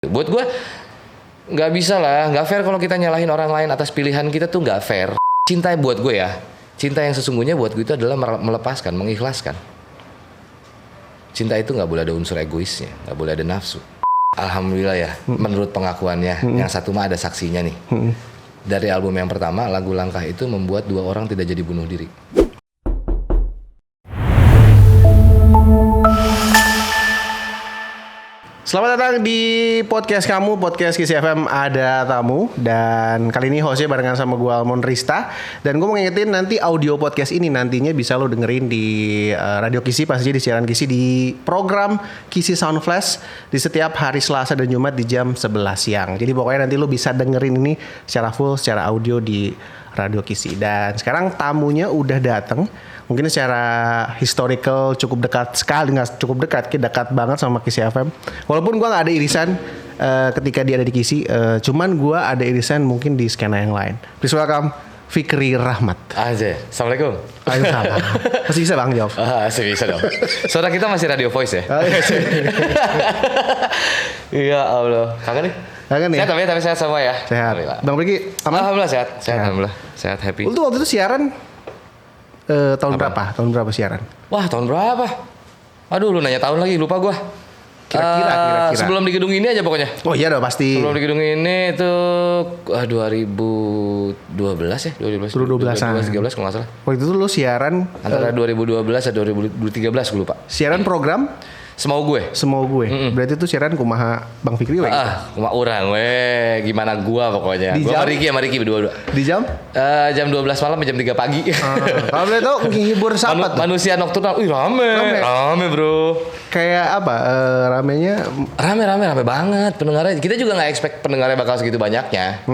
Buat gue nggak bisa lah, nggak fair kalau kita nyalahin orang lain atas pilihan kita tuh nggak fair. Cinta buat gue ya, cinta yang sesungguhnya buat gue itu adalah melepaskan, mengikhlaskan. Cinta itu nggak boleh ada unsur egoisnya, nggak boleh ada nafsu. Alhamdulillah ya, menurut pengakuannya, yang satu mah ada saksinya nih. Dari album yang pertama, lagu Langkah itu membuat 2 orang tidak jadi bunuh diri. Selamat datang di podcast kamu, podcast Kisi FM ada tamu. Dan kali ini hostnya barengan sama gue Almond Rista. Dan gue mau ngingetin nanti audio podcast ini nantinya bisa lo dengerin di Radio Kisi, pastinya di siaran Kisi, di program Kisi Sound Flash di setiap hari Selasa dan Jumat di jam 11 siang. Jadi pokoknya nanti lo bisa dengerin ini secara full, secara audio di Radio Kisi. Dan sekarang tamunya udah datang. Mungkin secara historical cukup dekat sekali, nggak cukup dekat, dekat banget sama Kisi FM. Walaupun gue nggak ada irisan ketika dia ada di Kisi, cuman gue ada irisan mungkin di skena yang lain. Please welcome Fikri Rahmat. Aja, assalamualaikum. Waalaikumsalam. Masih bisa bang jawab? Masih bisa dong. Suara kita masih radio voice ya? Iya Allah, kangen nih. Kangen ya? Sehat tapi sehat semua ya. Sehat. Bang Riki, Alhamdulillah sehat. Alhamdulillah, sehat happy. Lu tuh waktu itu siaran tahun berapa? Tahun berapa siaran? Wah, tahun berapa? Aduh, lu nanya tahun lagi, lupa gua. Kira-kira. Sebelum di gedung ini aja pokoknya. Oh iya dong pasti. Sebelum di gedung ini itu 2012 ya, 2012 2013 kalau nggak salah. Waktu itu lu siaran antara 2012 atau 2013 gue lupa. Siaran program Semau gue. Berarti itu siaran kumaha Bang Fikri we. Kumaha urang we, gimana gua pokoknya. Gua sama Riki berdua. Di jam? Jam 12 malam sampai jam 3 pagi. Kalau boleh tahu menghibur siapa tuh? Manusia nokturnal. Rame bro. Kayak apa? Ramenya? Rame banget pendengarnya. Kita juga nggak expect pendengarnya bakal segitu banyaknya.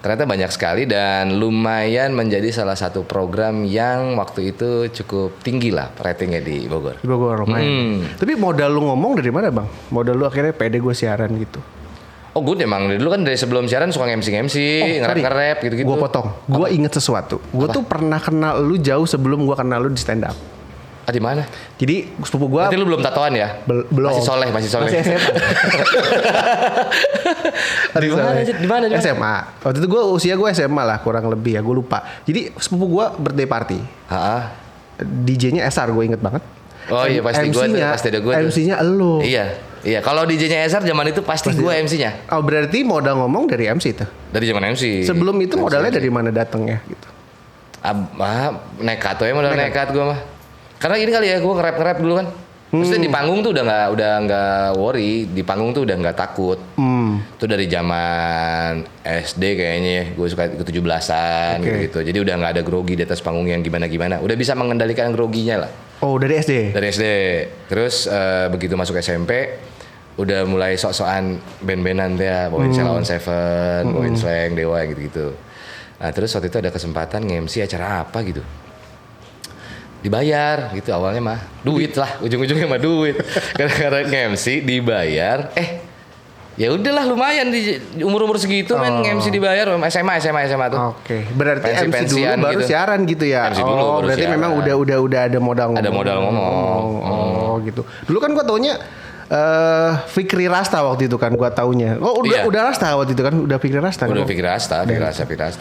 Ternyata banyak sekali dan lumayan menjadi salah satu program yang waktu itu cukup tinggi lah ratingnya di Bogor. Di Bogor lumayan. Tapi modal lu ngomong dari mana bang? Modal lu akhirnya pede gue siaran gitu. Oh gue emang dulu kan dari sebelum siaran suka nge-MC, nge-rap gitu-gitu. Gue potong. Gue inget sesuatu. Gue tuh pernah kenal lu jauh sebelum gue kenal lu di stand up. Di mana? Jadi sepupu gue. Berarti lu belum tatoan ya? Belum. Masih soleh. Masih SMA. Di mana? SMA. Waktu itu usia gue SMA lah kurang lebih ya, gue lupa. Jadi sepupu gue birthday party. DJ-nya SR gue inget banget. Oh iya pasti gue ada gue. MC-nya elu. Iya. Kalau DJ-nya SR zaman itu pasti gue MC-nya. Oh berarti modal ngomong dari MC itu? Dari zaman MC. Sebelum itu modalnya dari mana datangnya gitu? Nekat ya modal nekat gue mah. Karena ini kali ya gue nge-rap dulu kan. Maksudnya di panggung tuh udah nggak worry, di panggung tuh udah nggak takut. Itu dari zaman SD kayaknya gue suka ikut 17-an gitu. Jadi udah nggak ada grogi di atas panggung yang gimana. Udah bisa mengendalikan groginya lah. Oh dari SD? Dari SD. Terus begitu masuk SMP udah mulai sok-sokan band-bandan ya, bawain Sheila on Seven, bawain Slang, Dewa gitu-gitu. Nah terus waktu itu ada kesempatan nge-MC acara apa gitu. Dibayar gitu awalnya mah duit lah, ujung-ujungnya mah duit. Karena nge-MC dibayar, ya udahlah lumayan di umur segitu men nge-MC dibayar. SMA tuh. Oke. Berarti MC dulu baru gitu. Siaran gitu ya. MC dulu, berarti siaran. Memang udah ada modal ngomong. Ada modal ngomong. Oh gitu. Dulu kan gua taunya Fikri Rasta waktu itu kan gua taunya. Oh udah Rasta waktu itu kan, udah Fikri Rasta. Udah Fikri Rasta.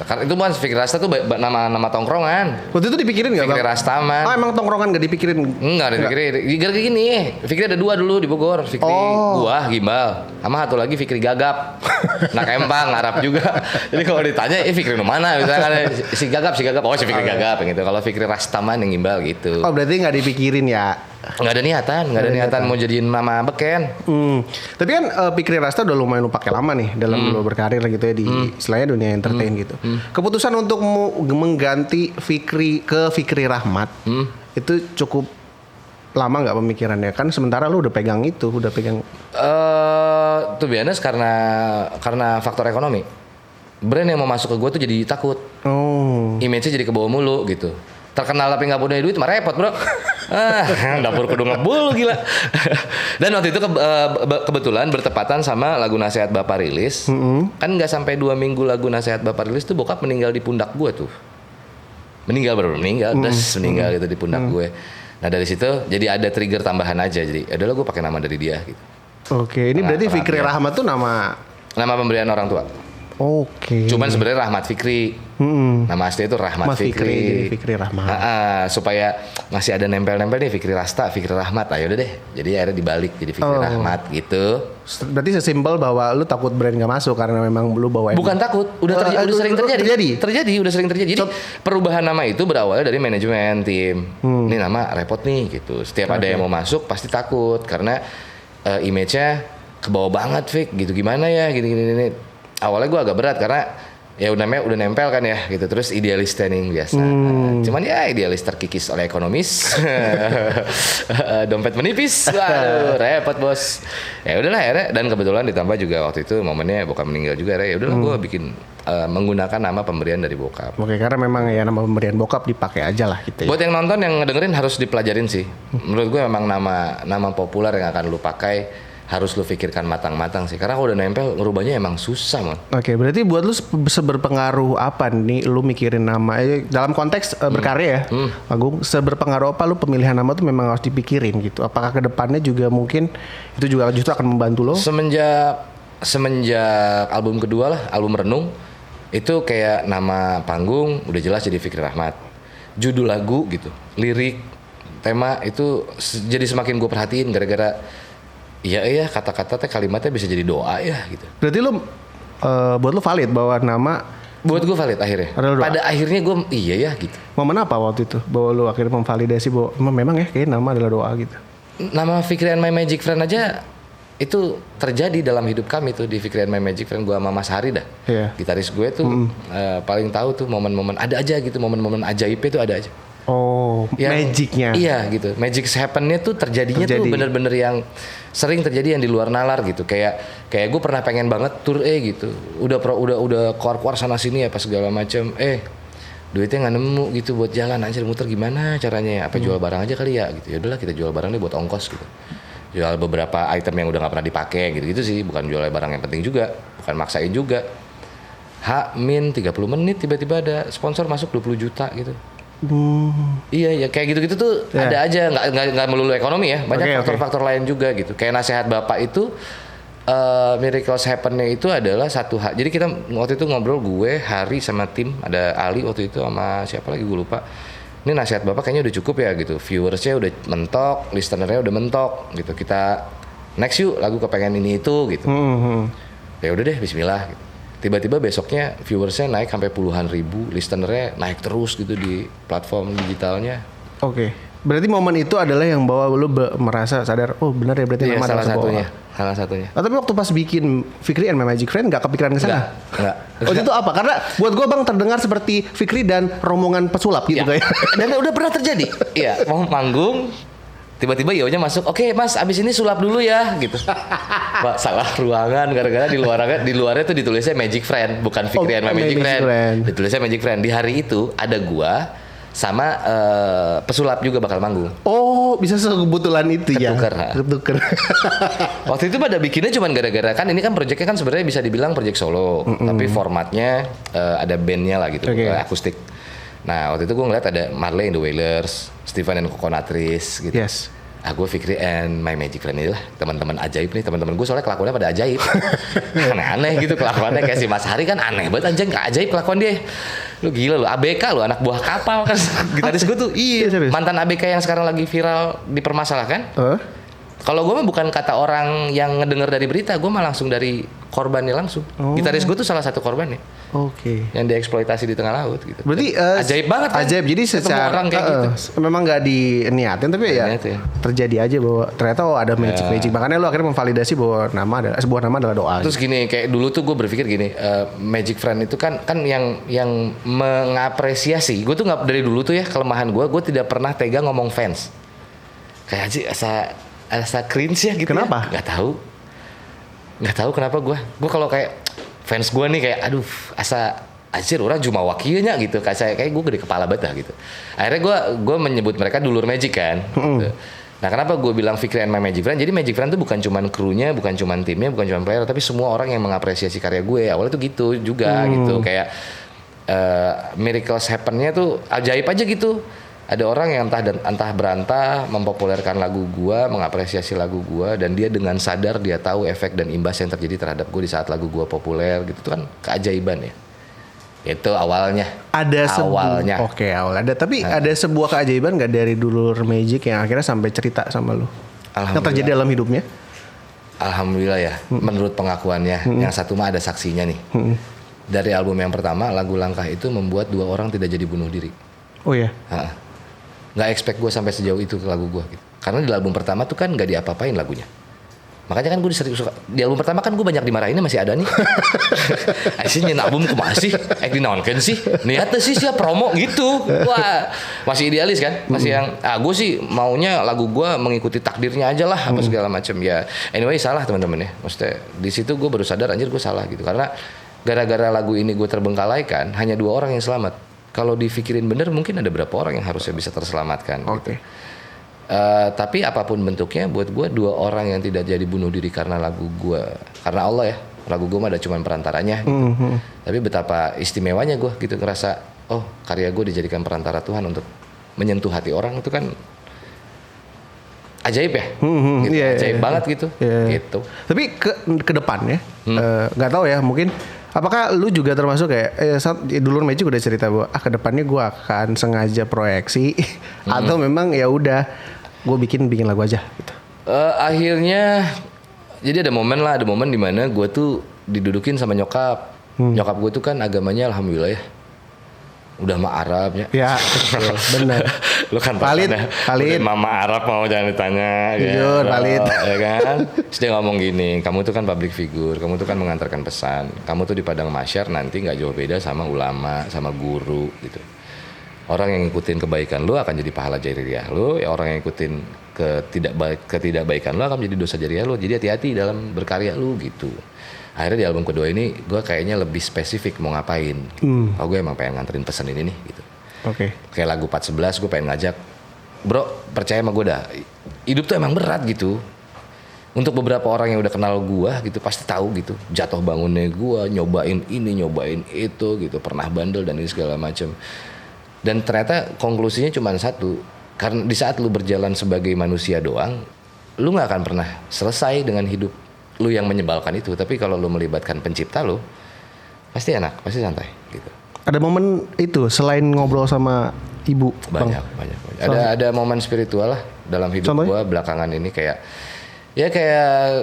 Karena itu bukan Fikri Rasta tuh nama tongkrongan. Waktu itu dipikirin enggak, Bang? Fikri Rasta man. Emang tongkrongan enggak dipikirin? Enggak dipikirin. Gara-gara gini, Fikri ada 2 dulu di Bogor. Fikri gua Gimbal, sama satu lagi Fikri Gagap. Nak Empang, Arab juga. Jadi kalau ditanya, Fikri mana? Misalkan si Gagap. Oh, si Fikri Gagap gitu. Kalau Fikri Rasta man yang Gimbal gitu. Oh, berarti enggak dipikirin ya? Nggak ada niatan mau jadiin nama beken. Tapi kan Fikri Rasta udah lumayan lu pakai lama nih dalam lu berkarir gitu ya di istilahnya dunia entertain gitu. Keputusan untuk mengganti Fikri ke Fikri Rahmat itu cukup lama nggak pemikirannya? Kan sementara lu udah pegang. Tuh biasanya karena faktor ekonomi. Brand yang mau masuk ke gue tuh jadi takut. Image-nya jadi kebawa mulu gitu. Terkenal tapi nggak punya duit mah repot bro. Dapur kudu ngebul gila. Dan waktu itu kebetulan bertepatan sama lagu Nasihat Bapak rilis. Kan nggak sampai 2 minggu lagu Nasihat Bapak rilis tuh bokap meninggal di pundak gue tuh. Meninggal gitu di pundak gue. Nah dari situ jadi ada trigger tambahan aja. Jadi adalah gue pakai nama dari dia gitu. Oke, ini berarti Fikri Rahmat tuh nama pemberian orang tua. Oke. Cuman sebenarnya Rahmat Fikri. Nama asli itu Rahmat Fikri. Fikri Rahmat. Supaya masih ada nempel-nempel nih Fikri Rasta, Fikri Rahmat. Ayo udah deh. Jadi akhirnya dibalik jadi Fikri Rahmat gitu. Berarti sesimpel bahwa lu takut brand gak masuk karena memang lu bawa. Bukan takut, udah sering terjadi. Udah sering terjadi. Jadi perubahan nama itu berawal dari manajemen tim. Ini nama repot nih gitu. Setiap ada yang mau masuk pasti takut karena image-nya kebawa banget Fik gitu. Gimana ya gini. Awalnya gue agak berat karena ya udah nempel kan ya gitu. Terus idealis training biasa. Cuman ya idealis terkikis oleh ekonomis. Dompet menipis. Waduh, repot bos. Ya udahlah akhirnya, dan kebetulan ditambah juga waktu itu momennya bokap meninggal juga ya udahlah gue bikin menggunakan nama pemberian dari bokap. Oke, karena memang ya nama pemberian bokap dipakai aja lah gitu ya. Buat yang nonton yang ngedengerin harus dipelajarin sih. Menurut gue memang nama populer yang akan lu pakai harus lu pikirkan matang-matang sih. Karena kalau udah nempel ngerubahnya emang susah, man. Oke, berarti buat lu seberpengaruh apa nih lu mikirin nama dalam konteks berkarya ya, Agung, seberpengaruh apa lu pemilihan nama tuh memang harus dipikirin gitu. Apakah kedepannya juga mungkin itu juga justru akan membantu lo? Semenjak album kedua lah, album Renung, itu kayak nama panggung udah jelas jadi Fikri Rahmat. Judul lagu gitu, lirik, tema itu jadi semakin gue perhatiin gara-gara iya kata-kata kalimatnya bisa jadi doa ya gitu. Berarti lu buat lu valid bahwa nama buat gue valid akhirnya. Pada akhirnya gue iya ya gitu. Momen apa waktu itu bahwa lu akhirnya memvalidasi bahwa memang ya kayak nama adalah doa gitu. Nama Fikri and My Magic Friend aja itu terjadi dalam hidup kami tuh di Fikri and My Magic Friend. Gue sama Mas Hari dah. Yeah. Gitaris gue tuh paling tahu tuh momen-momen ada aja gitu, momen-momen ajaibnya tuh ada aja. Oh, magicnya. Iya gitu. Magic happen-nya tuh terjadinya tuh bener-bener yang sering terjadi yang di luar nalar gitu. Kayak gue pernah pengen banget tur gitu. Udah keluar sana sini apa segala macam. Duitnya nggak nemu gitu buat jalan, anjir muter gimana caranya? Apa jual barang aja kali ya gitu. Ya udahlah kita jual barang deh buat ongkos gitu. Jual beberapa item yang udah nggak pernah dipakai gitu sih. Bukan jual barang yang penting juga, bukan maksain juga. H-30 menit tiba-tiba ada sponsor masuk 20 juta gitu. Iya ya kayak gitu-gitu tuh ada aja, nggak melulu ekonomi ya, banyak faktor-faktor lain juga gitu. Kayak nasihat bapak itu miracles happen-nya itu adalah satu hal. Jadi kita waktu itu ngobrol gue, Hari sama tim, ada Ali waktu itu sama siapa lagi gue lupa. Ini nasihat bapak kayaknya udah cukup ya gitu. Viewersnya udah mentok, listenernya udah mentok gitu. Kita next yuk lagu kepengen ini itu gitu. Ya udah deh, Bismillah. Gitu. Tiba-tiba besoknya viewersnya naik sampai puluhan ribu, listenernya naik terus gitu di platform digitalnya. Oke. Berarti momen itu adalah yang bawa lu merasa sadar, oh benar ya berarti nama salah satunya. Tapi waktu pas bikin Fikri and My Magic Friend nggak kepikiran ke sana? Nggak. Waktu itu apa? Karena buat gue bang terdengar seperti Fikri dan rombongan pesulap gitu kayak. Dan udah pernah terjadi. Iya, mau manggung. Tiba-tiba Yonya masuk, oke mas abis ini sulap dulu ya gitu. Pak salah ruangan gara-gara di luarnya tuh ditulisnya Magic Friend, bukan Fikri and My Magic Friend. Ditulisnya Magic Friend. Di hari itu ada gua sama pesulap juga bakal manggung. Oh bisa sekebetulan itu Ketuker. Waktu itu pada bikinnya cuman gara-gara kan ini kan proyeknya kan sebenarnya bisa dibilang proyek solo, tapi formatnya ada bandnya lah gitu, akustik. Nah waktu itu gue ngeliat ada Marley and the Wailers, Stephen and Coconutris gitu. Yes. Gue Fikri and My Magic Friend ini lah teman-teman ajaib nih, teman-teman gue soalnya kelakuannya pada ajaib. Aneh-aneh gitu kelakuannya, kayak si Mas Hari kan aneh banget anjing, gak ajaib kelakuan dia. Lu gila lu, ABK lu, anak buah kapal kan. Gitaris gue tuh mantan ABK yang sekarang lagi viral dipermasalahkan. Kalau gue mah bukan kata orang yang ngedenger dari berita, gue mah langsung dari korbannya langsung. Gitaris gue tuh salah satu korbannya. Yang dieksploitasi di tengah laut gitu. Berarti ajaib banget kan? Ajaib, jadi secara orang kayak gitu. Memang nggak diniatin tapi ya terjadi aja bahwa ternyata ada magic. Makanya lu akhirnya memvalidasi bahwa sebuah nama adalah doa. Terus gini, kayak dulu tuh gue berpikir gini, Magic Friend itu kan yang mengapresiasi. Gue tuh nggak dari dulu tuh ya kelemahan gue tidak pernah tega ngomong fans. Kayak aja asa cringe ya gitu. Kenapa? Ya? Nggak tahu kenapa gue kalau kayak fans gue nih kayak aduh asa anjir orang cuma wakilnya gitu, kayak gue gede kepala banget gitu. Akhirnya gue menyebut mereka dulur Magic kan. Gitu. Nah kenapa gue bilang Fikri and My Magic Friend? Jadi Magic Friend tuh bukan cuman krunya, bukan cuman timnya, bukan cuman player, tapi semua orang yang mengapresiasi karya gue. Awalnya tuh gitu juga gitu, kayak miracles happen-nya tuh ajaib aja gitu. ada orang yang entah berantah mempopulerkan lagu gua, mengapresiasi lagu gua, dan dia dengan sadar dia tahu efek dan imbas yang terjadi terhadap gua di saat lagu gua populer gitu. Itu kan keajaiban ya. Itu awalnya. Awalnya. Oke, awal ada. Tapi ada sebuah keajaiban nggak dari Dulur Magic yang akhirnya sampai cerita sama lu? Yang terjadi dalam hidupnya? Alhamdulillah ya. Menurut pengakuannya, yang satu mah ada saksinya nih. Dari album yang pertama, lagu Langkah itu membuat 2 orang tidak jadi bunuh diri. Oh ya. Nggak expect gue sampai sejauh itu ke lagu gue gitu. Karena di album pertama tuh kan nggak diapa-apain lagunya. Makanya kan gue suka di album pertama kan gue banyak dimarahinnya masih ada nih. Aisyah nyen album ku masih dinaonkeun sih. Niatnya sih siap promo gitu. Wah, masih idealis kan? Masih yang gue sih maunya lagu gue mengikuti takdirnya aja lah apa segala macam ya. Anyway salah teman-teman ya. Maksudnya di situ gue baru sadar anjir gue salah gitu. Karena gara-gara lagu ini gue terbengkalaikan hanya 2 orang yang selamat. Kalau dipikirin bener mungkin ada berapa orang yang harusnya bisa terselamatkan. Oke. Gitu. Tapi apapun bentuknya buat gue 2 orang yang tidak jadi bunuh diri karena lagu gue, karena Allah ya, lagu gue mah ada cuman perantaranya. Gitu. Tapi betapa istimewanya gue gitu ngerasa, oh karya gue dijadikan perantara Tuhan untuk menyentuh hati orang itu kan ajaib ya, gitu. Ajaib banget gitu. Gitu. Tapi ke depannya, nggak tahu ya mungkin. Apakah lu juga termasuk kayak Dulur Magic udah cerita bahwa ke depannya gue akan sengaja proyeksi atau memang ya udah gue bikin lagu aja gitu. Akhirnya jadi ada momen dimana gue tuh didudukin sama nyokap. Nyokap gue tuh kan agamanya alhamdulillah ya. Udah mah Arab ya. Benar. Lu kan valid. Mama Arab mau jangan ditanya. Jujur, valid. Ya kan? Terus dia ngomong gini, kamu tuh kan public figure, kamu tuh kan mengantarkan pesan. Kamu tuh di padang mahsyar nanti nggak jauh beda sama ulama, sama guru gitu. Orang yang ngikutin kebaikan lu akan jadi pahala jariah lu, ya orang yang ngikutin ketidakbaikan lu akan jadi dosa jariah lu. Jadi hati-hati dalam berkarya lu gitu. Akhirnya di album kedua ini gue kayaknya lebih spesifik mau ngapain. Oh gue emang pengen nganterin pesan ini nih gitu. Oke. Kayak lagu 411 gue pengen ngajak, bro percaya sama gue dah, hidup tuh emang berat gitu. Untuk beberapa orang yang udah kenal gue gitu pasti tahu gitu jatuh bangunnya gue, nyobain ini nyobain itu gitu, pernah bandel dan ini segala macam. Dan ternyata konklusinya cuma satu, karena di saat lu berjalan sebagai manusia doang, lu nggak akan pernah selesai dengan hidup lu yang menyebalkan itu. Tapi kalau lu melibatkan pencipta lu, pasti enak, pasti santai gitu. Ada momen itu selain ngobrol sama ibu? Banyak. Ada momen spiritual lah dalam hidup gua belakangan ini kayak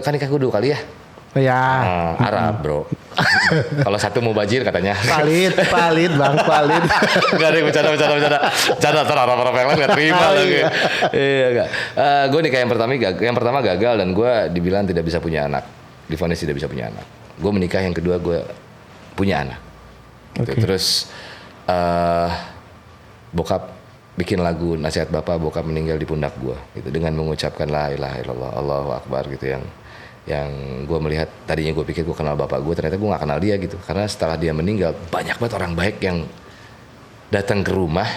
kan nikah kudu kali ya. Ya. Arab bro. Kalau satu mau bajir katanya. Valid bang, valid. Gak ada bercanda. Orang-orang yang lain gak terima lagi. Iya gak. Gue nikah yang pertama gagal dan gue dibilang tidak bisa punya anak. Divonis tidak bisa punya anak. Gue menikah yang kedua gue punya anak. Okay. Terus bokap bikin lagu nasihat bapak, bokap meninggal di pundak gue. Gitu, dengan mengucapkan la ilaha illallah, Allahu akbar gitu yang gue melihat tadinya gue pikir gue kenal bapak gue, ternyata gue nggak kenal dia gitu. Karena setelah dia meninggal banyak banget orang baik yang datang ke rumah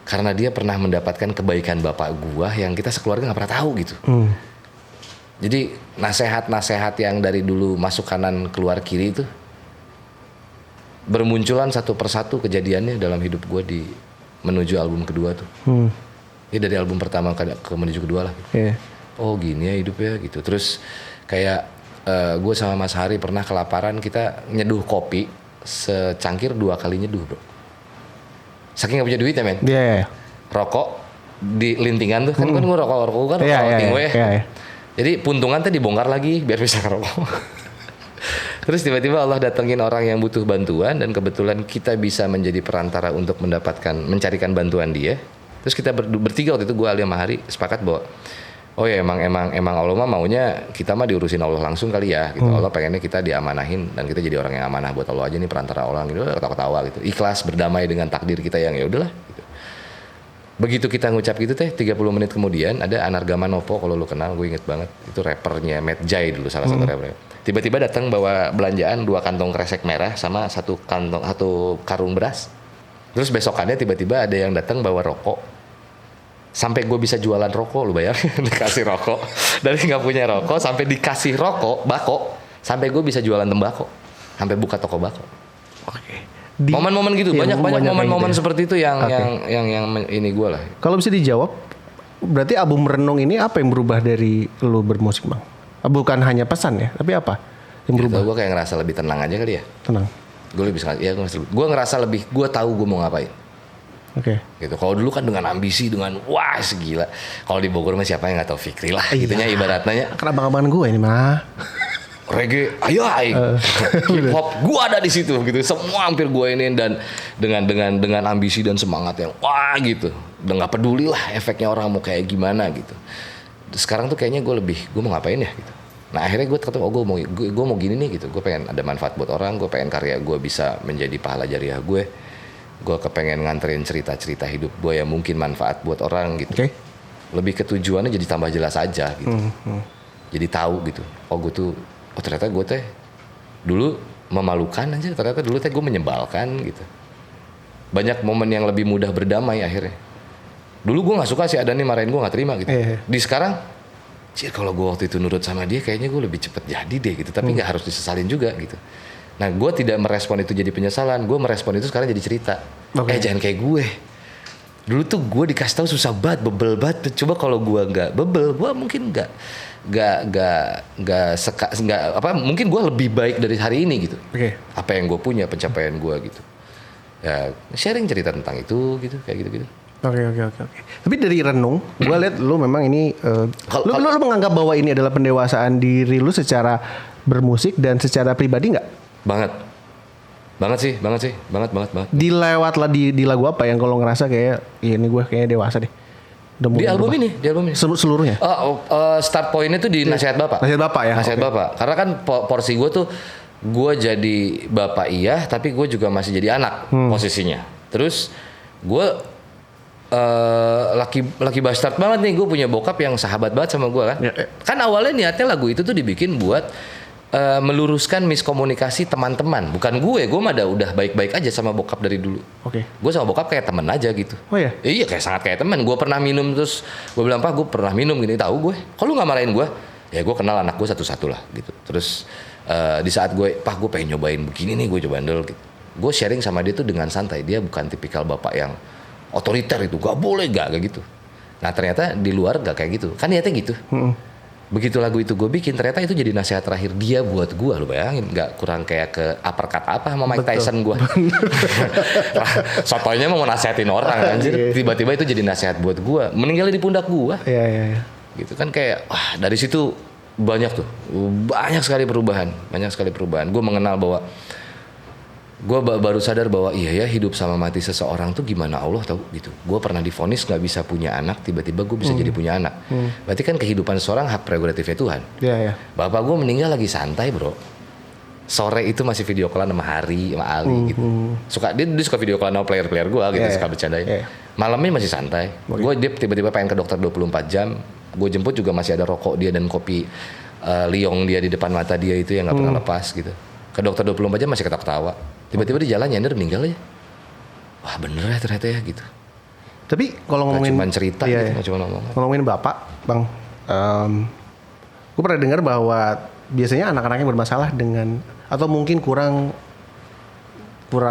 karena dia pernah mendapatkan kebaikan bapak gue yang kita sekeluarga nggak pernah tahu gitu. Jadi nasihat-nasihat yang dari dulu masuk kanan keluar kiri itu bermunculan satu persatu kejadiannya dalam hidup gue di menuju album kedua tuh. Ya dari album pertama ke menuju kedua lah. Gitu. Oh gini ya hidupnya gitu. Terus kayak gue sama Mas Hari pernah kelaparan, kita nyeduh kopi secangkir 2 kali nyeduh bro. Saking gak punya duit ya men. Rokok di lintingan tuh kan gue rokok kan tinggal ya. Jadi puntungan tuh dibongkar lagi biar bisa ngerokok. Terus tiba-tiba Allah datengin orang yang butuh bantuan dan kebetulan kita bisa menjadi perantara untuk mencarikan bantuan dia. Terus kita bertiga waktu itu gue Ali sama Hari sepakat bahwa oh ya emang Allah mah maunya kita mah diurusin Allah langsung kali ya gitu. Allah pengennya kita diamanahin dan kita jadi orang yang amanah buat Allah aja nih, perantara orang gitu, ketawa-ketawa gitu. Ikhlas berdamai dengan takdir kita yang ya udahlah gitu. Begitu kita ngucap gitu 30 menit kemudian ada Anargama Novo, kalau lu kenal, gue inget banget. Itu rappernya Matt Jai dulu, salah satu rapper. Tiba-tiba datang bawa belanjaan 2 kantong kresek merah sama satu karung beras. Terus besokannya tiba-tiba ada yang datang bawa rokok. Sampai gue bisa jualan rokok, lu bayar. Dikasih rokok. Dari nggak punya rokok sampai dikasih rokok, bako. Sampai gue bisa jualan tembakau. Sampai buka toko bako. Oke. Momen-momen gitu, iya, banyak momen-momen gitu ya. seperti itu yang ini gue lah. Kalau bisa dijawab, berarti album Renung ini apa yang berubah dari lu bermusik, Bang? Bukan hanya pesan ya, tapi apa yang berubah? Gue kayak ngerasa lebih tenang aja kali ya. Tenang. Gue lebih gue ngerasa lebih, gue tahu gue mau ngapain. Oke. Gitu. Kalau dulu kan dengan ambisi, dengan wah segila. Kalau di Bogor mah siapa yang nggak tahu Fikri lah, gitunya ibaratnya. Kan abang-abangan gue ini mah. Reggae, ayo hip hop, gue ada di situ gitu. Semua hampir gue ini dan dengan ambisi dan semangat yang wah gitu. Udah nggak peduli lah efeknya orang mau kayak gimana gitu. Sekarang tuh kayaknya gue mau ngapain ya gitu. Nah akhirnya gue ketemu, gue mau gini nih gitu. Gue pengen ada manfaat buat orang, gue pengen karya gue bisa menjadi pahala jariah gue. Gue kepengen nganterin cerita-cerita hidup gue yang mungkin manfaat buat orang gitu. Okay. Lebih ke tujuannya jadi tambah jelas aja gitu. Jadi tahu gitu. Oh ternyata gue teh dulu memalukan aja, ternyata dulu teh gue menyebalkan gitu. Banyak momen yang lebih mudah berdamai akhirnya. Dulu gue nggak suka sih ada nih marahin gue nggak terima gitu. Di sekarang, kalau gue waktu itu nurut sama dia kayaknya gue lebih cepet jadi deh gitu. Tapi nggak harus disesalin juga gitu. Nah gue tidak merespon itu jadi penyesalan, gue merespon itu sekarang jadi cerita. Jangan kayak gue. Dulu tuh gue dikasih tahu susah banget, bebel banget. Coba kalau gue nggak bebel, gue mungkin mungkin gue lebih baik dari hari ini gitu. Apa yang gue punya, pencapaian gue gitu. Ya sharing cerita tentang itu gitu, kayak gitu. Oke. Tapi dari Renung, gue lihat lu memang ini, lu menganggap bahwa ini adalah pendewasaan diri lu secara bermusik dan secara pribadi nggak? Banget sih. Dilewat lah di lagu apa yang kalau ngerasa kayak ini gue kayaknya dewasa deh. Di album ini. Seluruhnya. Start pointnya tuh di Nasihat Bapak. Nasihat Bapak ya. Nasihat Bapak. Karena kan porsi gue tuh gue jadi bapak iya, tapi gue juga masih jadi anak posisinya. Terus gue laki bastard banget nih, gue punya bokap yang sahabat banget sama gue kan. Kan awalnya niatnya lagu itu tuh dibikin buat meluruskan miskomunikasi teman-teman. Bukan gue mah udah baik-baik aja sama bokap dari dulu. Gue sama bokap kayak teman aja gitu. Oh ya? Iya kayak sangat kayak teman. Gue pernah minum terus gue bilang, Pak gue pernah minum gini, tahu gue. Kok lu nggak marahin gue? Ya gue kenal anak gue satu-satu lah gitu. Terus di saat Pak gue pengen nyobain begini nih, gue cobain dulu gitu. Gue sharing sama dia tuh dengan santai. Dia bukan tipikal bapak yang otoriter itu, gak boleh gak kayak gitu. Nah ternyata di luar gak kayak gitu. Kan niatnya gitu. Begitu lagu itu gue bikin, ternyata itu jadi nasihat terakhir dia buat gue. Lu bayangin, gak kurang kayak ke uppercut apa sama Mike Tyson gue. Sotonya mau nasihatin orang anjir. Tiba-tiba itu jadi nasihat buat gue. Meninggalnya di pundak gue. Iya. Gitu kan kayak, wah dari situ banyak sekali perubahan. Gue mengenal bahwa gue baru sadar bahwa iya ya, hidup sama mati seseorang tuh gimana Allah tahu gitu. Gue pernah divonis nggak bisa punya anak, tiba-tiba gue bisa jadi punya anak. Berarti kan kehidupan seseorang hak prerogatifnya Tuhan. Iya. Bapak gue meninggal lagi santai bro. Sore itu masih video callan sama Hari, sama Ali gitu. Dia suka video callan sama player gue gitu, suka bercandain. Malamnya masih santai. Dia tiba-tiba pengen ke dokter 24 jam. Gue jemput juga masih ada rokok dia dan kopi liong dia di depan mata dia itu yang nggak pernah lepas gitu. Ke dokter 24 jam masih ketawa-ketawa. Tiba-tiba di jalan nyender meninggal aja. Wah bener ya ternyata ya gitu. Tapi kalau ngomongin cuma cerita gitu, cuma ngomongin bapak, Bang, gue pernah dengar bahwa biasanya anak-anak yang bermasalah dengan atau mungkin kurang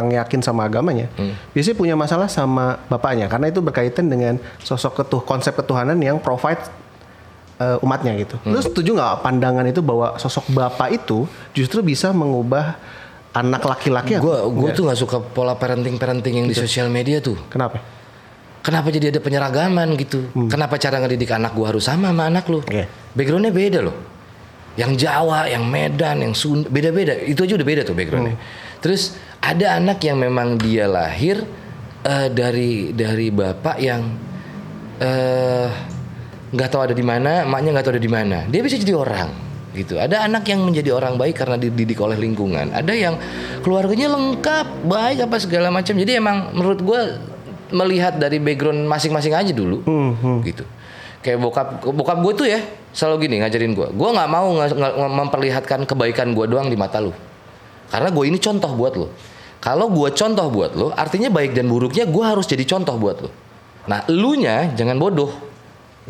yakin sama agamanya, biasanya punya masalah sama bapaknya karena itu berkaitan dengan sosok konsep ketuhanan yang provide umatnya gitu. Lu setuju nggak pandangan itu bahwa sosok bapak itu justru bisa mengubah anak laki-laki? Gue tuh nggak suka pola parenting yang di sosial media tuh. Kenapa jadi ada penyeragaman gitu? Kenapa cara ngedidik anak gue harus sama anak lu? Backgroundnya beda loh. Yang Jawa, yang Medan, yang Sunda, beda-beda. Itu aja udah beda tuh backgroundnya. Terus ada anak yang memang dia lahir dari bapak yang nggak tahu ada di mana, emaknya nggak tahu ada di mana. Dia bisa jadi orang, gitu. Ada anak yang menjadi orang baik karena dididik oleh lingkungan. Ada yang keluarganya lengkap, baik apa segala macam. Jadi emang menurut gue melihat dari background masing-masing aja dulu, gitu. Kayak bokap gue tuh ya selalu gini ngajarin gue. Gue nggak mau memperlihatkan kebaikan gue doang di mata lu, karena gue ini contoh buat lo. Kalau gue contoh buat lo, artinya baik dan buruknya gue harus jadi contoh buat lo. Nah, elunya jangan bodoh.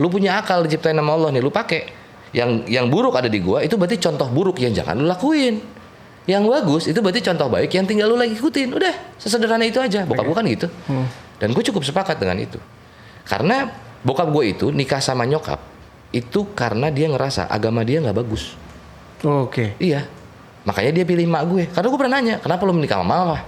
Lu punya akal diciptain sama Allah nih, lu pakai. Yang buruk ada di gua, itu berarti contoh buruk yang jangan lu lakuin. yang bagus itu berarti contoh baik yang tinggal lu lagi ikutin. Udah, sesederhana itu aja. Bokap gue kan gitu. Dan gue cukup sepakat dengan itu. Karena bokap gue itu nikah sama nyokap itu karena dia ngerasa agama dia nggak bagus. Oke. Iya. Makanya dia pilih emak gue. Karena gue pernah nanya, kenapa lu menikah sama mama?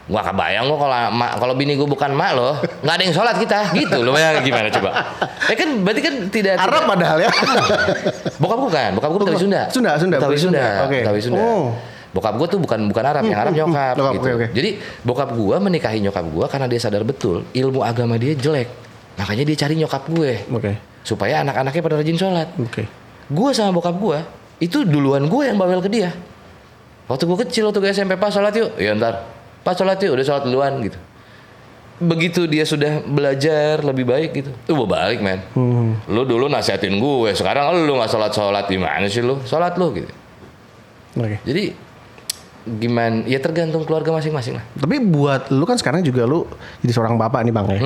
Gua kebayang lo kalau bini gue bukan mak lo, nggak ada yang sholat kita, gitu lo bayang gimana coba? Kan berarti kan tidak. Arab padahal ya. Bokap gue Betawi Sunda. Betawi Sunda. Oke. Betawi Sunda. Bokap gue tuh bukan Arab, yang Arab nyokap. Gitu. Okay. Jadi bokap gue menikahi nyokap gue karena dia sadar betul ilmu agama dia jelek, makanya dia cari nyokap gue. Supaya anak-anaknya pada rajin sholat. Gue sama bokap gue itu duluan gue yang bawel ke dia. Waktu gue kecil, waktu gue SMP, pas sholat yuk, ya ntar. Pas sholat yuk, udah sholat duluan gitu. Begitu dia sudah belajar lebih baik gitu, gue balik men. Lu dulu nasihatin gue, sekarang lu nggak sholat gimana sih lu? Sholat lu gitu. Jadi gimana? Ya tergantung keluarga masing-masing lah. Tapi buat lu kan sekarang juga lu jadi seorang bapak nih bang ya.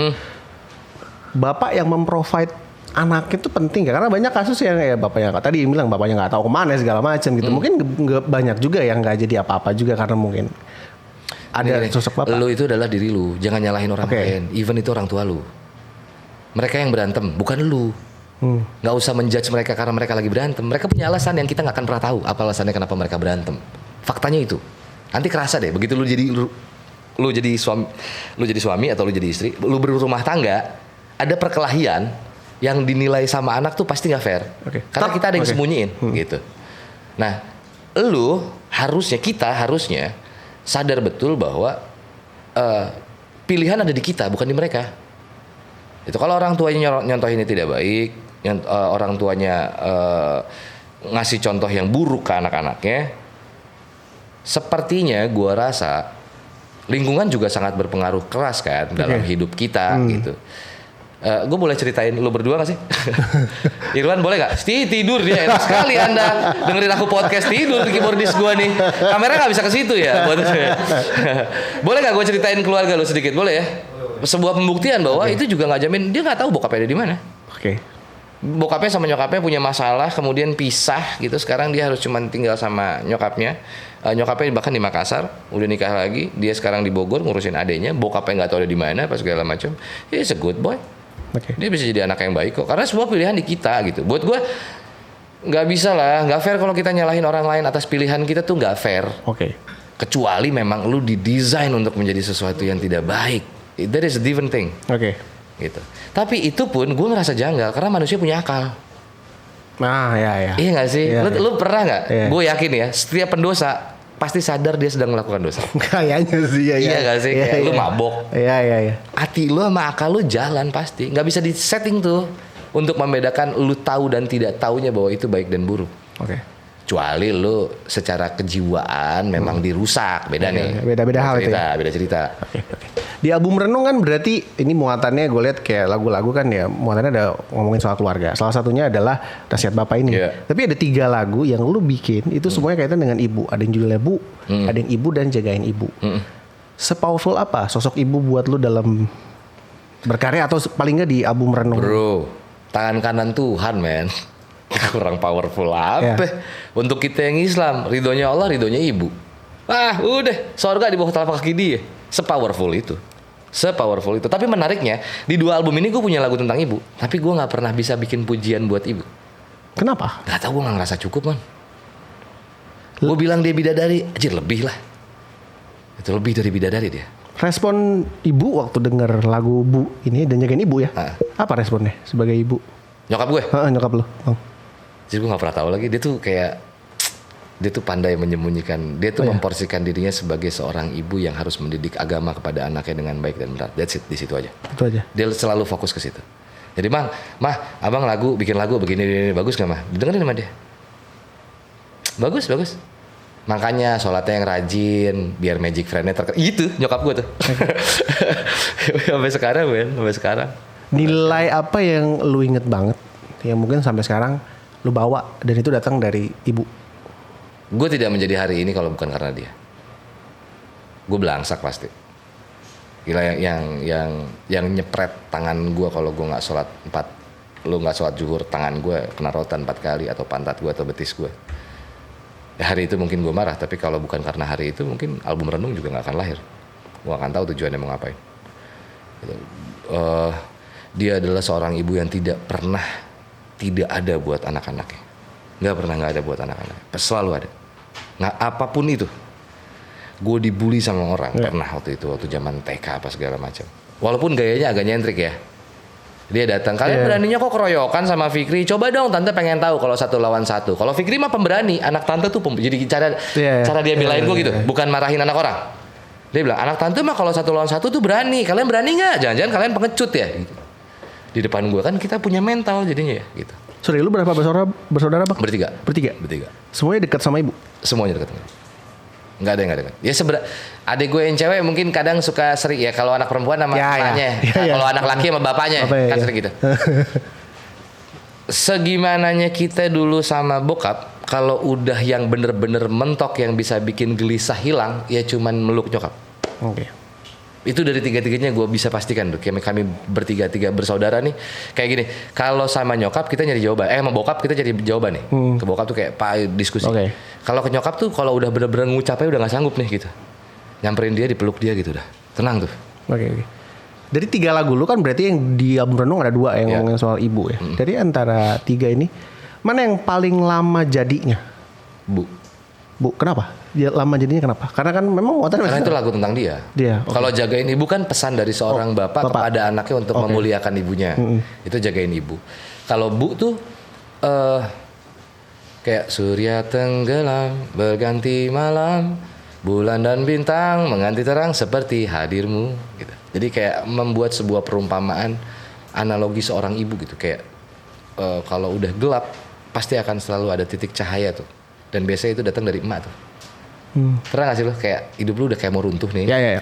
Bapak yang memprovide anak itu penting ya, karena banyak kasus yang ya bapaknya tadi bilang bapaknya nggak tahu kemana segala macam gitu. Mungkin nggak banyak juga yang nggak jadi apa-apa juga karena mungkin ada sosok bapak. Lu itu adalah diri lu, jangan nyalahin orang lain. Even itu orang tua lu. Mereka yang berantem, bukan lu. Nggak usah menjudge mereka karena mereka lagi berantem. Mereka punya alasan yang kita nggak akan pernah tahu apa alasannya kenapa mereka berantem. Faktanya itu. Nanti kerasa deh, begitu lu jadi suami atau lu jadi istri, lu berumah tangga, ada perkelahian yang dinilai sama anak tuh pasti nggak fair. Karena kita ada yang sembunyiin, gitu. Nah, kita harusnya sadar betul bahwa pilihan ada di kita, bukan di mereka. Itu kalau orang tuanya nyontohinnya tidak baik, orang tuanya ngasih contoh yang buruk ke anak-anaknya, sepertinya gua rasa lingkungan juga sangat berpengaruh keras kan dalam hidup kita gitu. Gue boleh ceritain lu berdua gak sih? Irwan boleh gak? Tidur dia, enak sekali Anda dengerin aku podcast tidur di keyboardis gue nih. Kamera gak bisa ke situ ya. Boleh gak gue ceritain keluarga lu sedikit? Boleh ya? Sebuah pembuktian bahwa itu juga gak jamin, dia gak tahu bokapnya ada di mana. Bokapnya sama nyokapnya punya masalah, kemudian pisah gitu. Sekarang dia harus cuma tinggal sama nyokapnya. Nyokapnya bahkan di Makassar, udah nikah lagi. Dia sekarang di Bogor ngurusin adeknya. Bokapnya nggak tahu ada di mana, pas segala macam. He's a good boy. Dia bisa jadi anak yang baik kok. Karena semua pilihan di kita gitu. Buat gue nggak bisa lah, nggak fair kalau kita nyalahin orang lain atas pilihan kita tuh nggak fair. Kecuali memang lu didesain untuk menjadi sesuatu yang tidak baik. That is a different thing. Gitu. Tapi itu pun gue ngerasa janggal karena manusia punya akal. Iya nggak sih? Lu pernah nggak? Gue yakin ya, setiap pendosa pasti sadar dia sedang melakukan dosa. Kayaknya sih Iya nggak sih? Kayak lu mabok. Hati lu sama akal lu jalan pasti. Nggak bisa disetting tuh untuk membedakan lu tahu dan tidak taunya bahwa itu baik dan buruk. Kecuali lu secara kejiwaan memang dirusak, beda nih. Beda hal itu ya. Beda cerita. Di album Renung kan berarti ini muatannya gue lihat kayak lagu-lagu kan ya, muatannya ada ngomongin soal keluarga. Salah satunya adalah Nasihat Bapak ini. Tapi ada 3 lagu yang lu bikin itu semuanya kaitan dengan ibu. Ada yang judulnya Bu, ada yang Ibu dan Jagain Ibu. Sepowerful apa sosok ibu buat lu dalam berkarya atau paling nggak di album Renung? Bro, tangan kanan Tuhan men. Kurang powerful apa? Untuk kita yang Islam, ridhonya Allah, ridhonya ibu. Udah, surga di bawah telapak kaki dia. Sepowerful itu. Tapi menariknya di 2 album ini gue punya lagu tentang ibu, tapi gue nggak pernah bisa bikin pujian buat ibu. Kenapa? Gak tau, gue nggak ngerasa cukup man. Gue bilang dia bidadari, anjir lebih lah. Itu lebih dari bidadari dia. Respon ibu waktu denger lagu Bu ini dan Jagain Ibu ya? Apa responnya sebagai ibu? Nyokap gue? Nyokap lo. Jadi gue nggak pernah tahu lagi. Dia tuh pandai menyembunyikan. Dia tuh memporsikan dirinya sebagai seorang ibu yang harus mendidik agama kepada anaknya dengan baik dan benar. That's it, di situ aja. Itu aja. Dia selalu fokus ke situ. Jadi mah, abang bikin lagu begini bagus nggak mah? Didengerin sama dia. Bagus. Makanya sholatnya yang rajin, biar magic friend-nya itu nyokap gue tuh. Sampai sekarang. Nilai apa yang lu inget banget, yang mungkin sampai sekarang lu bawa dan itu datang dari ibu? Gue tidak menjadi hari ini kalau bukan karena dia. Gue belangsak pasti. Gila yang nyepret tangan gue kalau gue nggak sholat 4, lu nggak sholat zuhur, tangan gue kena rotan 4 kali atau pantat gue atau betis gue. Ya, hari itu mungkin gue marah, tapi kalau bukan karena hari itu mungkin album Renung juga nggak akan lahir. Gue akan tahu tujuannya mau ngapain. Dia adalah seorang ibu yang tidak ada buat anak-anaknya. Nggak ada buat anak-anak. Selalu ada. Nggak apapun itu. Gue dibully sama orang pernah waktu zaman TK apa segala macam. Walaupun gayanya agak nyentrik ya. Dia datang, kalian beraninya kok keroyokan sama Fikri? Coba dong, tante pengen tahu kalau 1 lawan 1. Kalau Fikri mah pemberani, anak tante tuh jadi cara dia belain gue gitu, bukan marahin anak orang. Dia bilang, anak tante mah kalau 1 lawan 1 tuh berani. Kalian berani nggak? Jangan-jangan kalian pengecut ya? Gitu. Di depan gue kan kita punya mental jadinya ya. Gitu. Sorry, lu berapa bersaudara bang? Bertiga. Semuanya dekat sama ibu? Semuanya dekat. Nggak ada yang nggak dekat. Ya adik gue yang cewek mungkin kadang suka sering ya kalau anak perempuan sama emaknya. Kalau anak laki sama bapaknya kan sering gitu. Segimananya kita dulu sama bokap, kalau udah yang bener-bener mentok yang bisa bikin gelisah hilang, ya cuman meluk nyokap. Oke. Itu dari tiga-tiganya gue bisa pastikan tuh. Kami bertiga bersaudara nih kayak gini. Kalau sama nyokap kita nyari jawaban, sama bokap kita nyari jawaban nih. Ke bokap tuh kayak diskusi. Okay. Kalau ke nyokap tuh kalau udah bener-bener ngucapnya udah nggak sanggup nih gitu. Nyamperin dia, dipeluk dia gitu dah. Tenang tuh. Oke. Dari 3 lagu lu kan berarti yang di album Renung ada 2 yang ngomongin soal ibu ya. Dari antara 3 ini mana yang paling lama jadinya? Bu, kenapa? Dia lama jadinya kenapa? Karena kan memang karena itu lagu tentang dia. Okay. Kalau jagain ibu kan pesan dari seorang bapak kepada anaknya untuk memuliakan ibunya. Itu jagain ibu. Kalau Bu tuh kayak surya tenggelam berganti malam, bulan dan bintang mengganti terang seperti hadirmu gitu. Jadi kayak membuat sebuah perumpamaan analogi seorang ibu gitu. Kayak kalau udah gelap pasti akan selalu ada titik cahaya tuh. Dan biasanya itu datang dari emak tuh. Pernah gak sih lo kayak hidup lu udah kayak mau runtuh nih? Ya.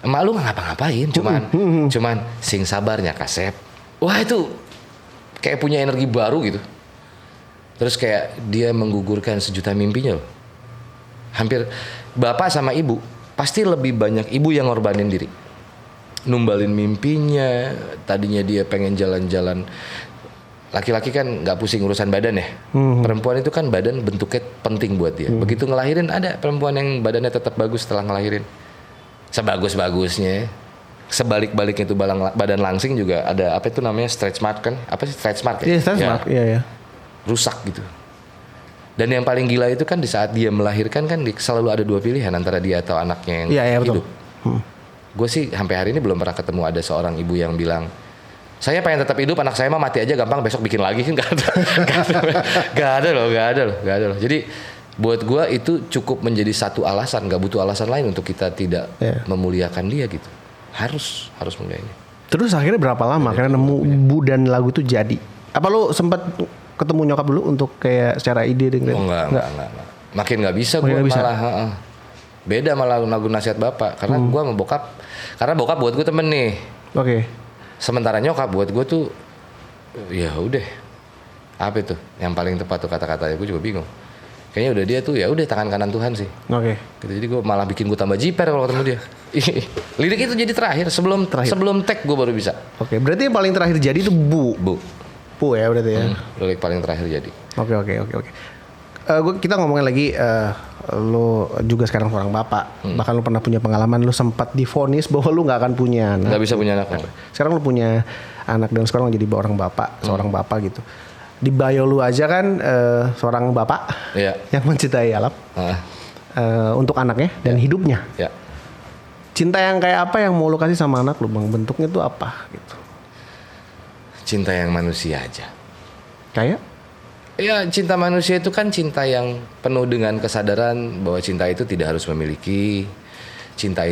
Emak lu gak ngapa-ngapain, cuman sing sabarnya kasep. Wah itu kayak punya energi baru gitu. Terus kayak dia menggugurkan sejuta mimpinya loh. Hampir bapak sama ibu pasti lebih banyak ibu yang ngorbanin diri. Numbalin mimpinya, tadinya dia pengen jalan-jalan. Laki-laki kan nggak pusing urusan badan ya. Perempuan itu kan badan bentuknya penting buat dia. Begitu ngelahirin ada perempuan yang badannya tetap bagus setelah ngelahirin. Sebagus-bagusnya. Sebalik-baliknya itu badan langsing juga ada apa itu namanya stretch mark kan? Apa sih stretch mark ya? Iya stretch mark, iya. Rusak gitu. Dan yang paling gila itu kan di saat dia melahirkan kan selalu ada 2 pilihan antara dia atau anaknya yang hidup. Gue sih sampai hari ini belum pernah ketemu ada seorang ibu yang bilang, saya pengen tetap hidup, anak saya mah mati aja gampang, besok bikin lagi kan gak ada loh. Jadi buat gue itu cukup menjadi satu alasan, gak butuh alasan lain untuk kita tidak memuliakan dia gitu. Harus mulianya. Terus akhirnya berapa lama karena nemu Bu dan lagu itu jadi? Apa lo sempat ketemu nyokap dulu untuk kayak secara ide dengan? Oh enggak. Makin gak bisa gue malah. Beda malah lagu nasihat bapak, karena gue sama bokap, karena bokap buat gue temen nih. Oke. Sementara nyokap buat gue tuh ya udah apa itu yang paling tepat tuh kata-katanya, gue juga bingung. Kayaknya udah dia tuh ya udah tangan kanan Tuhan sih. Oke. Gitu, jadi gue malah bikin gue tambah jiper kalau ketemu dia. Lirik itu jadi terakhir sebelum tag gue baru bisa. Oke, berarti yang paling terakhir jadi itu Bu ya berarti ya. Lirik paling terakhir jadi. Oke. Kita ngomongin lagi lo juga sekarang seorang bapak, bahkan lo pernah punya pengalaman lo sempat divonis bahwa lo nggak akan punya anak. Nggak bisa punya anak. Sekarang lo punya anak dan sekarang jadi seorang bapak gitu. Di bio lo aja kan seorang bapak yang mencintai alam untuk anaknya dan hidupnya. Ya. Cinta yang kayak apa yang mau lo kasih sama anak lo bang? Bentuknya tuh apa gitu? Cinta yang manusia aja. Kayak? Ya cinta manusia itu kan cinta yang penuh dengan kesadaran bahwa cinta itu tidak harus memiliki. Cinta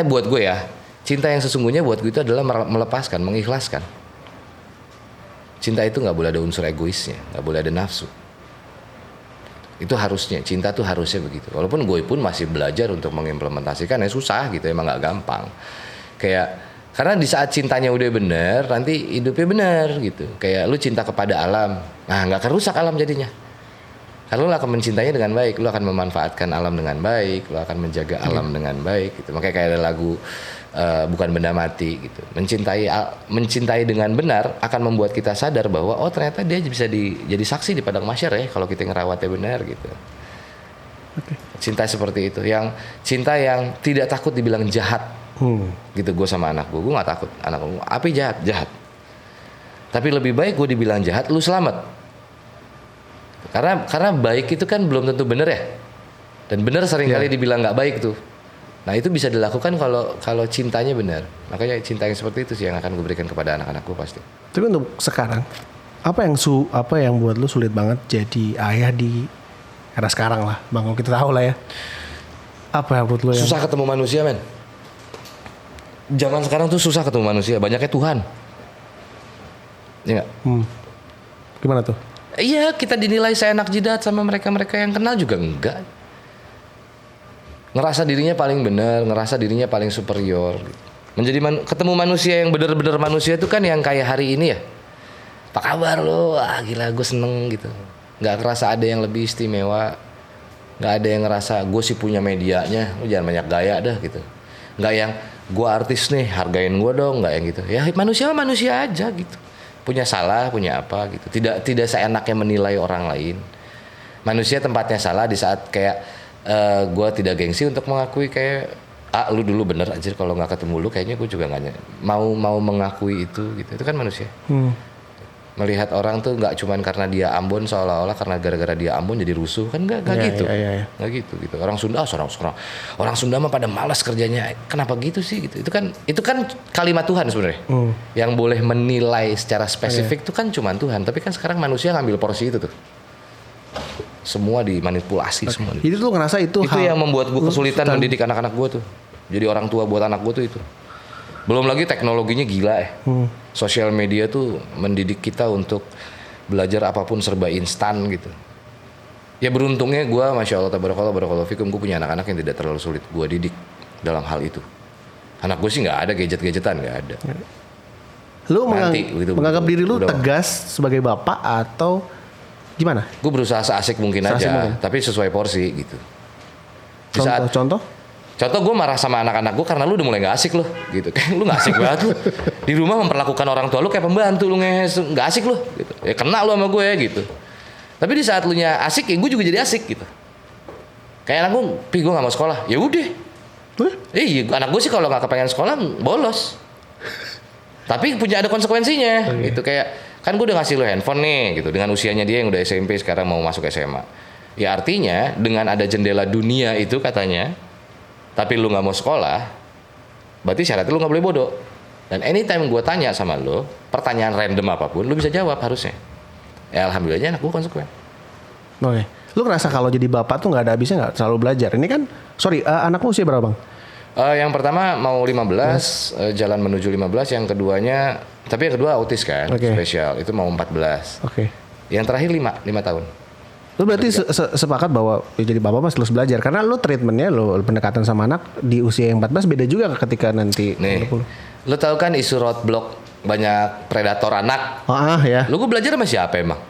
buat gue ya. Cinta yang sesungguhnya buat gue itu adalah melepaskan, mengikhlaskan. Cinta itu nggak boleh ada unsur egoisnya, nggak boleh ada nafsu. Itu harusnya, cinta tuh harusnya begitu. Walaupun gue pun masih belajar untuk mengimplementasikan, ya susah gitu, emang nggak gampang. Karena di saat cintanya udah bener, nanti hidupnya bener gitu. Kayak lu cinta kepada alam, nah nggak akan rusak alam jadinya. Karena lu akan mencintainya dengan baik, lu akan memanfaatkan alam dengan baik, lu akan menjaga alam dengan baik gitu. Makanya kayak ada lagu bukan benda mati gitu. Mencintai dengan benar akan membuat kita sadar bahwa oh ternyata dia bisa jadi saksi di padang mahsyar ya kalau kita ngerawatnya benar gitu. Cinta seperti itu, cinta yang tidak takut dibilang jahat. Gitu gue sama anak gue nggak takut. Anak gue, api jahat. Tapi lebih baik gue dibilang jahat, lu selamat. Karena baik itu kan belum tentu benar ya. Dan benar seringkali dibilang nggak baik tuh. Nah itu bisa dilakukan kalau cintanya benar. Makanya cinta yang seperti itu sih yang akan gue berikan kepada anak-anakku pasti. Tapi untuk sekarang, apa yang buat lu sulit banget jadi ayah di era sekarang lah, Bang? Kalau kita tahu lah ya. Apa yang menurut lu susah ketemu manusia, men. Zaman sekarang tuh susah ketemu manusia, banyaknya Tuhan. Iya nggak? Gimana tuh? Iya, kita dinilai seenak jidat sama mereka-mereka yang kenal juga enggak. Ngerasa dirinya paling benar, ngerasa dirinya paling superior. Ketemu manusia yang benar-benar manusia itu kan yang kayak hari ini ya. Apa kabar lo? Gila gue seneng gitu. Nggak ngerasa ada yang lebih istimewa. Nggak ada yang ngerasa gue sih punya medianya. Lo jangan banyak gaya dah gitu. Nggak yang gue artis nih, hargain gue dong. Nggak yang gitu. Ya manusia aja gitu. Punya salah, punya apa gitu. Tidak seenaknya menilai orang lain. Manusia tempatnya salah di saat kayak gue tidak gengsi untuk mengakui kayak lu dulu bener anjir, kalau nggak ketemu lu kayaknya gue juga nggak mau mengakui itu kan manusia. Melihat orang tuh nggak cuman karena dia Ambon seolah-olah karena gara-gara dia Ambon jadi rusuh kan nggak gitu. Nggak gitu orang Sunda orang Sunda mah pada malas kerjanya, kenapa gitu sih gitu. Itu kan kalimat Tuhan sebenarnya. Yang boleh menilai secara spesifik itu kan cuman Tuhan, tapi kan sekarang manusia ngambil porsi itu tuh. Semua dimanipulasi semua. Jadi lu ngerasa itu yang membuat gue kesulitan mendidik anak-anak gue tuh. Jadi orang tua buat anak gue tuh itu. Belum lagi teknologinya gila ya. Sosial media tuh mendidik kita untuk belajar apapun serba instan gitu. Ya beruntungnya gue, masya Allah, tabarakallah fikum, gue punya anak-anak yang tidak terlalu sulit gue didik dalam hal itu. Anak gue sih nggak ada gadget-gadgetan, nggak ada. Lu menganggap diri lu tegas sebagai bapak atau gimana? Gue berusaha seasik mungkin aja, tapi sesuai porsi gitu. Contoh gue marah sama anak-anak gue karena lu udah mulai gak asik loh gitu. Kayak lu gak asik banget lu. Di rumah memperlakukan orang tua lu kayak pembantu, lu gak asik lu gitu. Ya kena lu sama gue ya gitu. Tapi di saat lu nya asik ya gue juga jadi asik gitu. Kayak anak gue gak mau sekolah. Ya udah. Iya, anak gue sih kalau gak kepengen sekolah bolos. Tapi ada konsekuensinya gitu. Kayak kan gue udah ngasih lu handphone nih gitu. Dengan usianya dia yang udah SMP sekarang mau masuk SMA. Ya artinya dengan ada jendela dunia itu katanya, tapi lu gak mau sekolah, berarti syaratnya lu gak boleh bodoh. Dan anytime gue tanya sama lu, pertanyaan random apapun, lu bisa jawab harusnya. Ya alhamdulillahnya anak gue konsekuen. Oke. Lu ngerasa kalau jadi bapak tuh gak ada habisnya gak? Selalu belajar. Ini kan, anakmu usia berapa, Bang? Yang pertama mau 15, jalan menuju 15. Yang kedua autis kan, spesial. Itu mau 14. Yang terakhir 5 tahun. Lu berarti sepakat bahwa jadi bapak mas terus belajar karena lu treatmentnya lu pendekatan sama anak di usia yang 14 beda juga ketika nanti nih. Lu tahu kan isu roadblock banyak predator anak. Ya. Lu gue belajar sama siapa emang?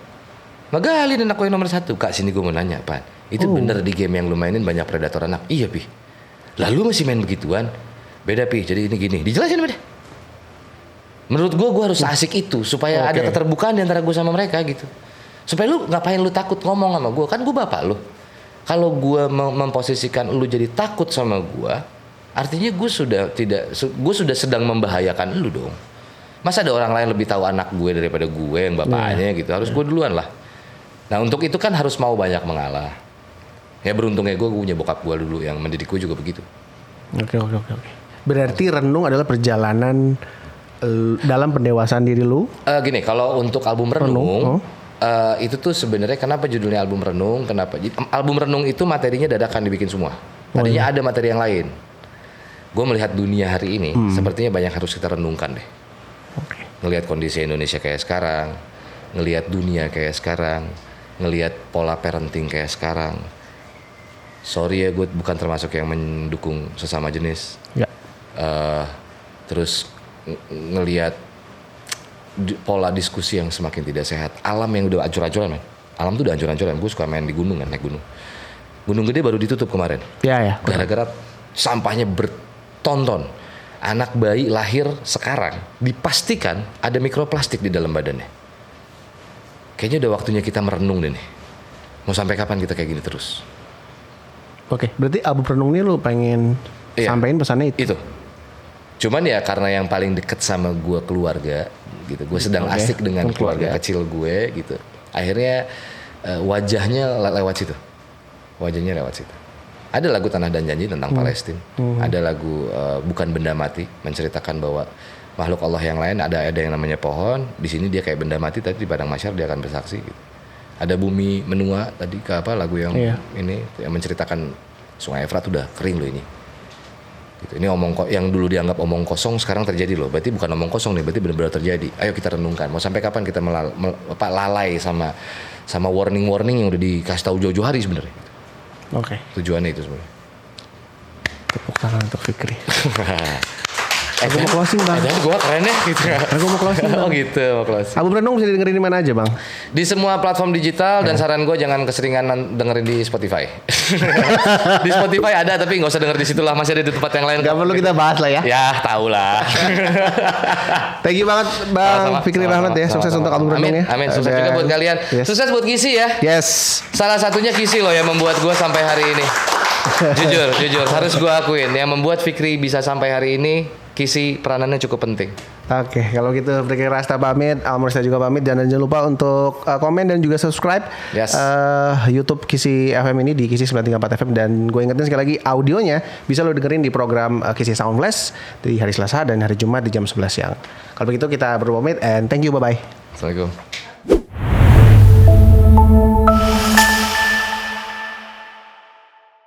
Magali dan aku yang nomor 1. Kak sini gue mau nanya Pak. Itu bener di game yang lu mainin banyak predator anak? Iya Pi. Lalu masih main begituan? Beda Pi. Jadi ini gini. Dijelasin beda. Menurut gue harus asik itu supaya ada keterbukaan di antara gue sama mereka gitu. Supaya lu ngapain lu takut ngomong sama gue? Kan gue bapak lu. Kalau gue memposisikan lu jadi takut sama gue, artinya gue sudah sedang membahayakan lu dong. Masa ada orang lain lebih tahu anak gue daripada gue yang bapaknya gitu? Harus gue duluan lah. Nah untuk itu kan harus mau banyak mengalah. Ya beruntungnya gue punya bokap gue dulu yang mendidik gue juga begitu. Oke. Berarti renung adalah perjalanan dalam pendewasaan diri lu? Gini, kalau untuk album renung. Itu tuh sebenarnya kenapa judulnya album renung? Kenapa? Album renung itu materinya dadakan dibikin semua. Tadinya ada materi yang lain. Gue melihat dunia hari ini sepertinya banyak harus kita renungkan deh. Ngelihat kondisi Indonesia kayak sekarang, ngelihat dunia kayak sekarang, ngelihat pola parenting kayak sekarang. Sorry ya, gue bukan termasuk yang mendukung sesama jenis. Terus ngelihat pola diskusi yang semakin tidak sehat, alam yang udah acur-acuran, man. Alam tuh udah hancur-hancuran. Gue suka main di gunung kan, naik gunung. Gunung Gede baru ditutup kemarin. Ya. Gara-gara sampahnya bertonton. Anak bayi lahir sekarang dipastikan ada mikroplastik di dalam badannya. Kayaknya udah waktunya kita merenung deh nih. Mau sampai kapan kita kayak gini terus? Oke, berarti album renung ini lu pengen sampein pesannya itu? Itu. Cuman ya karena yang paling deket sama gue keluarga gitu. Gue sedang asik dengan keluarga kecil gue gitu. Akhirnya wajahnya lewat situ. Wajahnya lewat situ. Ada lagu Tanah dan Janji tentang Palestina. Ada lagu Bukan Benda Mati menceritakan bahwa makhluk Allah yang lain ada yang namanya pohon. Di sini dia kayak benda mati, tapi di padang mahsyar dia akan bersaksi. Gitu. Ada Bumi Menua tadi ke apa lagu yang ini yang menceritakan Sungai Efrat udah kering loh ini. Gitu. Ini yang dulu dianggap omong kosong sekarang terjadi loh. Berarti bukan omong kosong nih, berarti benar-benar terjadi. Ayo kita renungkan. Mau sampai kapan kita lalai sama warning yang udah dikasih tahu jauh-jauh hari sebenarnya. Oke. Tujuannya itu sebenarnya. Tepuk tangan untuk Fikri. Aku mau closing bang. Gue keren ya gitu. Aku mau closing bang. Oh gitu mau closing. Album Renung bisa dengerin di mana aja bang? Di semua platform digital dan saran gue jangan keseringan dengerin di Spotify. Di Spotify ada tapi nggak usah denger di situ lah, masih ada di tempat yang lain. Gak perlu kita bahas lah ya. Ya tahu lah. Thank you banget bang Fikri Rahmat ya. Sukses untuk album Renung ya. Amin. Sukses juga buat kalian. Sukses buat Kisi ya. Yes. Salah satunya Kisi loh yang membuat gue sampai hari ini. Jujur harus gue akuin yang membuat Fikri bisa sampai hari ini. Kisi peranannya cukup penting. Oke, kalau gitu Fikri Rasta pamit, Almor juga pamit, dan jangan lupa untuk komen dan juga subscribe YouTube Kisi FM ini di Kisi 934 FM, dan gue ingetin sekali lagi audionya bisa lo dengerin di program Kisi Sound Flash di hari Selasa dan hari Jumat di jam 11 siang. Kalau begitu kita berpamit and thank you, bye bye. Assalamualaikum.